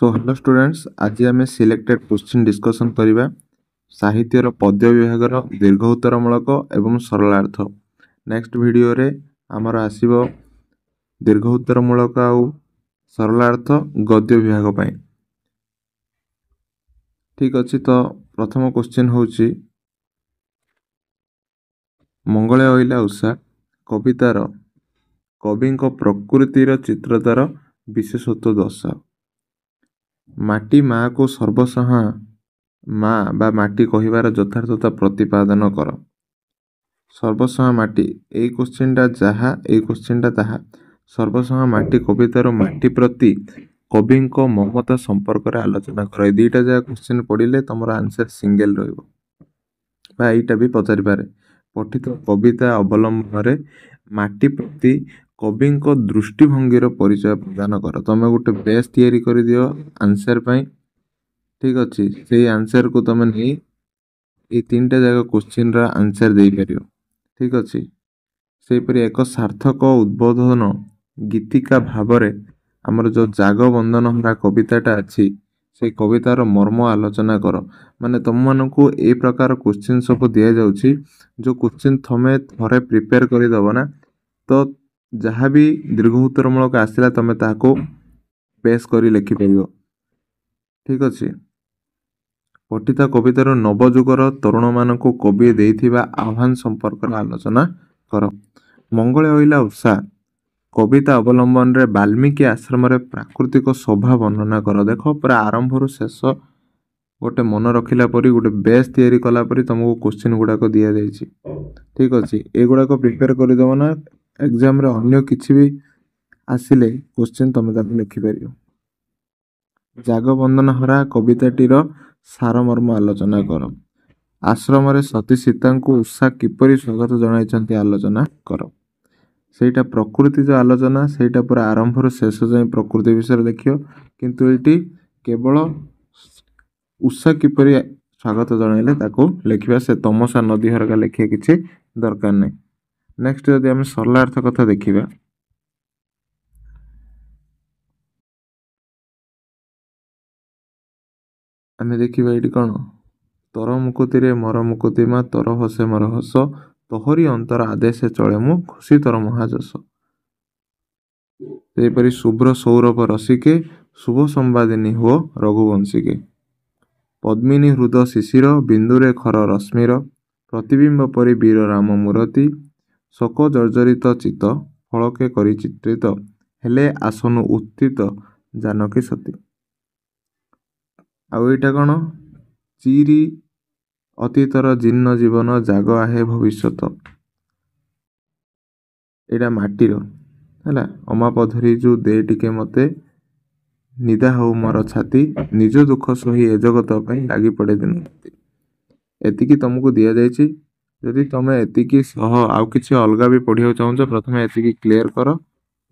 So hello students, आज आम selected question discussion करवा साहित्यर पद्य विभागर दीर्घ उत्तरमूलक एवं सरलार्थ। नेक्स्ट वीडियो रे आमर आसीबो दीर्घ उत्तरमूलक आउ सरलार्थ गद्य विभाग पाई। ठीक अच्छे, तो प्रथम क्वेश्चन होची मंगले अइला उषा कवितार कवि प्रकृतिर चित्रतार विशेषत्व दर्शाओ। माटी माँ को सर्वसहा माँ बा माटी कहिबार यथार्थता प्रतिपादन कर। सर्वसहा माटी ए क्वेश्चनटा जहा ए क्वेश्चनटा ताहा। सर्वसहा माटी कवितार माटी प्रति कवि ममता संपर्क रे आलोचना कर। दुईटा जगह क्वेश्चन पढ़िले तुम आंसर सिंगल रहिबो बा एटा भी पचारि पारे। पठित कविता अवलंबन माटी प्रति कवि दृष्टिभंगी परिचय प्रदान कर। तुम गोटे बेस तैयारी कर दियो आंसर पाई। ठीक अच्छे, से आंसर को तुम नहीं ये तीन टा जगह क्वेश्चन रा आंसर दे परियो। ठीक अच्छे, से परि एक सार्थक उद्बोधन गीतिका भावरे हमर जो जाग बंधन हमरा कविताटा अच्छी से कवितार मर्म आलोचना कर। माने तुम मानकु ए प्रकार क्वेश्चन सब दिया जाउछि जो क्वेश्चन थमे थरे प्रिपेयर करि दबो ना, तो जहाँ भी दीर्घ उत्तरमूलक आसिला तमे ताको बेस करी लिखि परियो। ठीक अच्छे, पठित कवितार नवजुगर तरुण मानकु कवि देइथिबा आह्वान संपर्क आलोचना कर। मंगले अइला उषा कविता अवलंबन रे वाल्मीकि आश्रम रे प्राकृतिक शोभा वर्णना कर। देखो पूरा आरंभ रु शेष गोटे मन रखिला परी गोटे बेस तैयारी कला परी तुमको क्वेश्चन गुड़ाक दिया जाइछि। ठीक अच्छे, ए गुड़ाक प्रिपेयर कर दबो ना, एग्जाम रे अन्य किछि भी आसिले क्वेश्चन तुम ताको लिखि परियो। जागबंधन हरा कविताटीर सारमर्म आलोचना कर। आश्रम रे सती सीता को उषा किपरि स्वागत जणाइछन्ति आलोचना कर। सेटा प्रकृति जो आलोचना सेटा पूरा आरंभ रु शेष जाए प्रकृति विषय देखियो, किंतु एटी केवल उषा किपरि स्वागत जणाइले ताको लिखिबा। से तमसा नदी हरका लिखिया किछि दरकार नै। नेक्स्ट यदि हम सरलार्थ कथा देखिबा, आमे देखिबा एटी कोन तर मुकुति रे मर मुकुति मा तर हसे मर हस तोहरी अंतर आदेश चले मु खुशी तर महाजस। सेपरि शुभ्र सौरभ रसिके शुभ संवादिनी हो रघुवंशिके। पद्मिनी हृद शिशिर बिंदुरे खर रश्मिर प्रतिबिंब परि वीर राम मूर्ति शोक जर्जरित चित फलके करी चित्रित हेले आसनु उत्थित जानकी सती। आउ एटा कोन चिरी अतीतर जीर्ण जीवन जाग आहे भविष्यत। एटा माटीर हैला अमापधरी जो दे टिके मते निदा हो मोर छाती निज दुख सही ए जगत पई लागी पड़े दिन। एतिकी तुमको दिया जाइछि। यदि तुमे एतिकी सह आउ किछि अलगा भी पढ़िया चाहौ प्रथमे एतिकी क्लियर कर,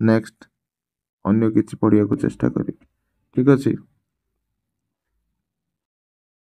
नेक्स्ट अन्य किछि पढ़िया को चेष्टा करी। ठीक अछि।